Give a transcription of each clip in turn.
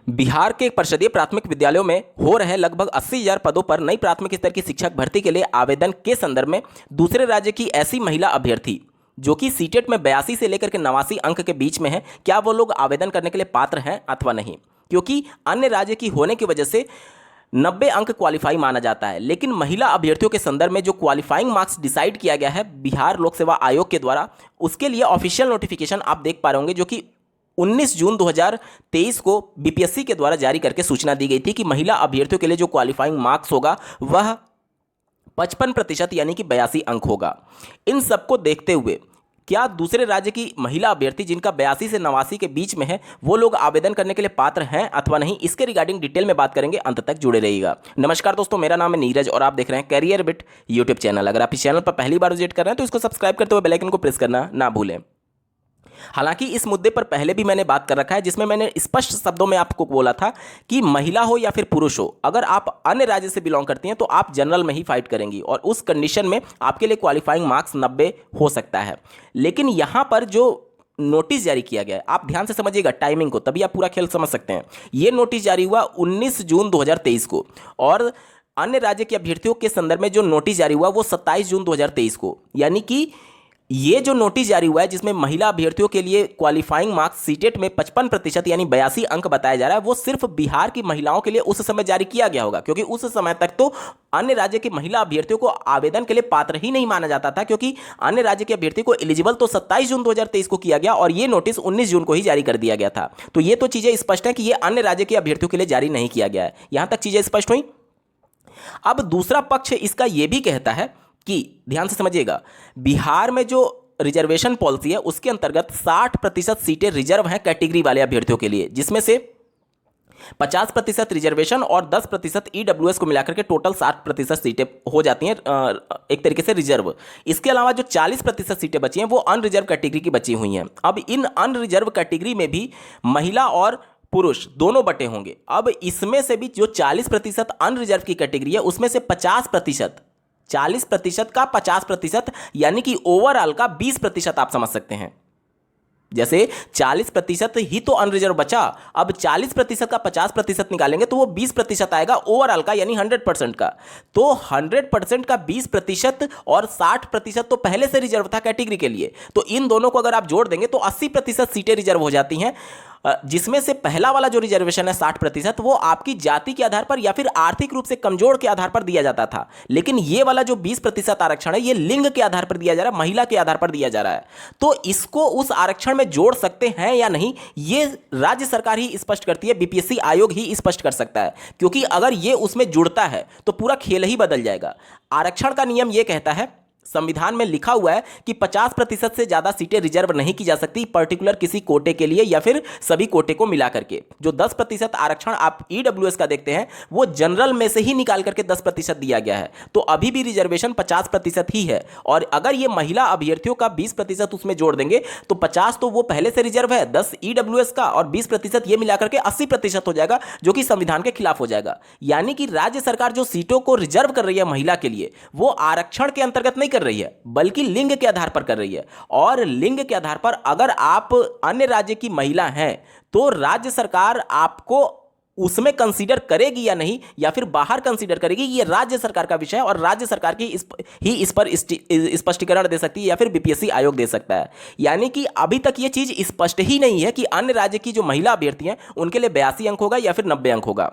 बिहार के परिषदीय प्राथमिक विद्यालयों में हो रहे लगभग 80,000 पदों पर नई प्राथमिक स्तर की शिक्षक भर्ती के लिए आवेदन के संदर्भ में दूसरे राज्य की ऐसी महिला अभ्यर्थी जो कि सीटेट में 82 से लेकर के 89 अंक के बीच में है, क्या वो लोग आवेदन करने के लिए पात्र हैं अथवा नहीं? क्योंकि अन्य राज्य की होने की वजह से 90 अंक क्वालिफाई माना जाता है, लेकिन महिला अभ्यर्थियों के संदर्भ में जो क्वालिफाइंग मार्क्स डिसाइड किया गया है बिहार लोक सेवा आयोग के द्वारा, उसके लिए ऑफिशियल नोटिफिकेशन आप देख पा रहे होंगे, जो कि 19 जून 2023 को बीपीएससी के द्वारा जारी करके सूचना दी गई थी कि महिला अभ्यर्थियों के लिए जो क्वालिफाइंग मार्क्स होगा वह 55% यानी कि 82 अंक होगा। इन सबको देखते हुए क्या दूसरे राज्य की महिला अभ्यर्थी जिनका 82 से 89 के बीच में है वो लोग आवेदन करने के लिए पात्र हैं अथवा नहीं, इसके रिगार्डिंग डिटेल में बात करेंगे, अंत तक जुड़े रहिएगा। नमस्कार दोस्तों, मेरा नाम है नीरज और आप देख रहे हैं कैरियर बिट यूट्यूब चैनल। अगर आप इस चैनल पर पहली बार विजिट कर रहे हैं तो इसको सब्सक्राइब करते हुए बेल आइकन को प्रेस करना ना भूलें। हालांकि इस मुद्दे पर पहले भी मैंने बात कर रखा है, जिसमें मैंने स्पष्ट शब्दों में आपको बोला था कि महिला हो या फिर पुरुष हो, अगर आप अन्य राज्य से बिलोंग करती हैं तो आप जनरल में ही फाइट करेंगी और उस कंडीशन में आपके लिए क्वालिफाइंग मार्क्स 90 हो सकता है। लेकिन यहां पर जो नोटिस जारी किया गया है, आप ध्यान से समझिएगा टाइमिंग को, तभी आप पूरा खेल समझ सकते हैं। यह नोटिस जारी हुआ 19 जून 2023 को और अन्य राज्य के अभ्यर्थियों के संदर्भ में जो नोटिस जारी हुआ वो 27 जून 2023 को, यानी कि ये जो नोटिस जारी हुआ है जिसमें महिला अभ्यर्थियों के लिए क्वालिफाइंग मार्क्स सीटेट में 55% यानी 82 अंक बताया जा रहा है, वो सिर्फ बिहार की महिलाओं के लिए उस समय जारी किया गया होगा, क्योंकि उस समय तक तो अन्य राज्य की महिला अभ्यर्थियों को आवेदन के लिए पात्र ही नहीं माना जाता था, क्योंकि अन्य राज्य के अभ्यर्थी को एलिजिबल तो 27 जून 2023 को किया गया और ये नोटिस 19 जून को ही जारी कर दिया गया था। तो ये तो चीजें स्पष्ट है कि ये अन्य राज्य के अभ्यर्थियों के लिए जारी नहीं किया गया है। यहां तक चीजें स्पष्ट हुई। अब दूसरा पक्ष इसका यह भी कहता है कि ध्यान से समझिएगा, बिहार में जो रिजर्वेशन पॉलिसी है उसके अंतर्गत 60% सीटें रिजर्व हैं कैटेगरी वाले अभ्यर्थियों के लिए, जिसमें से 50% रिजर्वेशन और 10% ईडब्ल्यूएस को मिलाकर के टोटल 60% सीटें हो जाती हैं एक तरीके से रिजर्व। इसके अलावा जो 40% सीटें बची हैं वो अनरिजर्व कैटेगरी की बची हुई हैं। अब इन अनरिजर्व कैटेगरी में भी महिला और पुरुष दोनों बटे होंगे। अब इसमें से भी जो 40% अनरिजर्व की कैटेगरी है उसमें से 50%, 40% का 50% यानी कि ओवरऑल का 20% आप समझ सकते हैं। जैसे 40% ही तो अनरिजर्व बचा, अब 40% का 50% निकालेंगे तो वो 20% आएगा ओवरऑल का, यानी 100% का। तो 100% का 20% और 60% तो पहले से रिजर्व था कैटेगरी के लिए, तो इन दोनों को अगर आप जोड़ देंगे तो 80% सीटें रिजर्व हो जाती हैं, जिसमें से पहला वाला जो रिजर्वेशन है 60% वो आपकी जाति के आधार पर या फिर आर्थिक रूप से कमजोर के आधार पर दिया जाता था, लेकिन ये वाला जो 20% आरक्षण है ये लिंग के आधार पर दिया जा रहा है, महिला के आधार पर दिया जा रहा है। तो इसको उस आरक्षण में जोड़ सकते हैं या नहीं ये राज्य सरकार ही स्पष्ट करती है, बीपीएससी आयोग ही स्पष्ट कर सकता है, क्योंकि अगर ये उसमें जुड़ता है तो पूरा खेल ही बदल जाएगा। आरक्षण का नियम ये कहता है, संविधान में लिखा हुआ है कि 50% से ज्यादा सीटें रिजर्व नहीं की जा सकती पर्टिकुलर किसी कोटे के लिए या फिर सभी कोटे को मिला करके। जो 10% आरक्षण आप ईडब्ल्यूएस का देखते हैं वो जनरल में से ही निकाल करके 10% दिया गया है, तो अभी भी रिजर्वेशन 50% ही है। और अगर ये महिला अभ्यर्थियों का 20% उसमें जोड़ देंगे तो 50 तो वो पहले से रिजर्व है, 10 ईडब्ल्यूएस का और 20% ये मिलाकर के 80% हो जाएगा, जो कि संविधान के खिलाफ हो जाएगा। यानी कि राज्य सरकार जो सीटों को रिजर्व कर रही है महिला के लिए वो आरक्षण के अंतर्गत नहीं कर रही है, बल्कि लिंग के आधार पर कर रही है। और लिंग के आधार पर अगर आप अन्य राज्य की महिला हैं तो राज्य सरकार आपको उसमें कंसीडर करेगी या नहीं, या फिर बाहर कंसीडर करेगी, ये राज्य सरकार का विषय है और राज्य सरकार की इस पर स्पष्टीकरण दे सकती है या फिर बीपीएससी आयोग दे सकता है। यानी कि अभी तक ये चीज स्पष्ट ही नहीं है कि अन्य राज्य की जो महिला अभ्यर्थी हैं उनके लिए 82 अंक होगा या फिर 90 अंक होगा,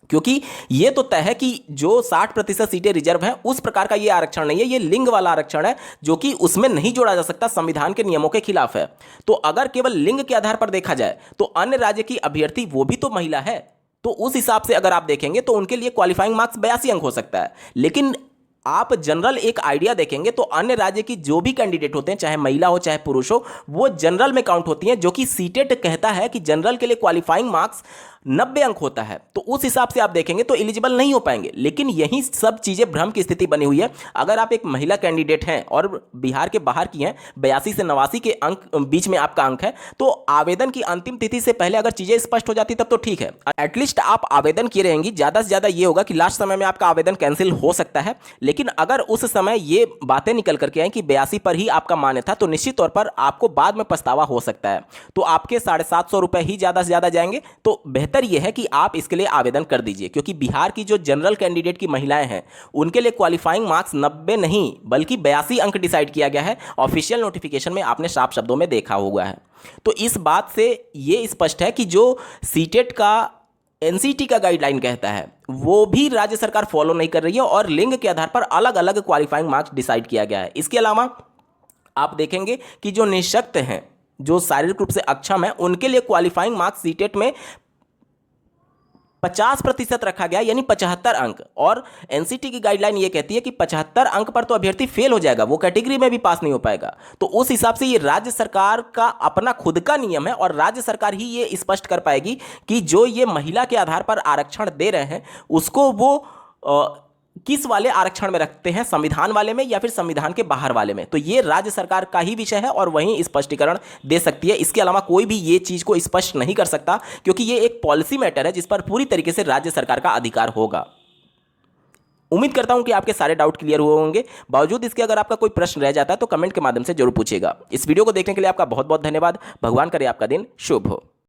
क्योंकि ये तो तय है कि जो 60% सीटें रिजर्व हैं उस प्रकार का ये आरक्षण नहीं है, ये लिंग वाला आरक्षण है जो कि उसमें नहीं जोड़ा जा सकता, संविधान के नियमों के खिलाफ है। तो अगर केवल लिंग के आधार पर देखा जाए तो अन्य राज्य की अभ्यर्थी वो भी तो महिला है, तो उस हिसाब से अगर आप देखेंगे तो उनके लिए क्वालिफाइंग मार्क्स 82 अंक हो सकता है। लेकिन आप जनरल एक आइडिया देखेंगे तो अन्य राज्य की जो भी कैंडिडेट होते हैं, चाहे महिला हो चाहे पुरुष हो, वो जनरल में काउंट होती हैं, जो कि सीटेट कहता है कि जनरल के लिए क्वालिफाइंग मार्क्स 90 अंक होता है। तो उस हिसाब से आप देखेंगे तो एलिजिबल नहीं हो पाएंगे। लेकिन यही सब चीजें भ्रम की स्थिति बनी हुई है। अगर आप एक महिला कैंडिडेट हैं और बिहार के बाहर की हैं, 82 से 89 के अंक बीच में आपका अंक है, तो आवेदन की अंतिम तिथि से पहले अगर चीजें स्पष्ट हो जाती तब तो ठीक है, एटलीस्ट आप आवेदन किए रहेंगी। ज्यादा से ज्यादा ये होगा कि लास्ट समय में आपका आवेदन कैंसिल हो सकता है, लेकिन अगर उस समय ये बातें निकल करके आई कि 82 पर ही आपका मान्य था, तो निश्चित तौर पर आपको बाद में पछतावा हो सकता है। तो आपके 750 रुपये ही ज़्यादा से ज़्यादा जाएंगे। तो बेहतर यह है कि आप इसके लिए आवेदन कर दीजिए, क्योंकि बिहार की जो जनरल कैंडिडेट की महिलाएं हैं उनके लिए क्वालिफाइंग मार्क्स 90 नहीं बल्कि 82 अंक डिसाइड किया गया है। ऑफिशियल नोटिफिकेशन में आपने साफ शब्दों में देखा हुआ है। तो इस बात से ये स्पष्ट है कि जो सीटेट का एनसीटी का गाइडलाइन कहता है वो भी राज्य सरकार फॉलो नहीं कर रही है और लिंग के आधार पर अलग अलग क्वालिफाइंग मार्क्स डिसाइड किया गया है। इसके अलावा आप देखेंगे कि जो निःशक्त हैं, जो शारीरिक रूप से अक्षम है, उनके लिए क्वालिफाइंग मार्क्स सीटेट में 50% रखा गया, यानी 75 अंक। और एनसीटी की गाइडलाइन ये कहती है कि 75 अंक पर तो अभ्यर्थी फेल हो जाएगा, वो कैटेगरी में भी पास नहीं हो पाएगा। तो उस हिसाब से ये राज्य सरकार का अपना खुद का नियम है और राज्य सरकार ही ये स्पष्ट कर पाएगी कि जो ये महिला के आधार पर आरक्षण दे रहे हैं उसको वो किस वाले आरक्षण में रखते हैं, संविधान वाले में या फिर संविधान के बाहर वाले में। तो ये राज्य सरकार का ही विषय है और वहीं स्पष्टीकरण दे सकती है। इसके अलावा कोई भी ये चीज़ को स्पष्ट नहीं कर सकता, क्योंकि ये एक पॉलिसी मैटर है जिस पर पूरी तरीके से राज्य सरकार का अधिकार होगा। उम्मीद करता हूं कि आपके सारे डाउट क्लियर हुए होंगे। बावजूद इसके अगर आपका कोई प्रश्न रह जाता है तो कमेंट के माध्यम से जरूर पूछिएगा। इस वीडियो को देखने के लिए आपका बहुत बहुत धन्यवाद। भगवान करे आपका दिन शुभ हो।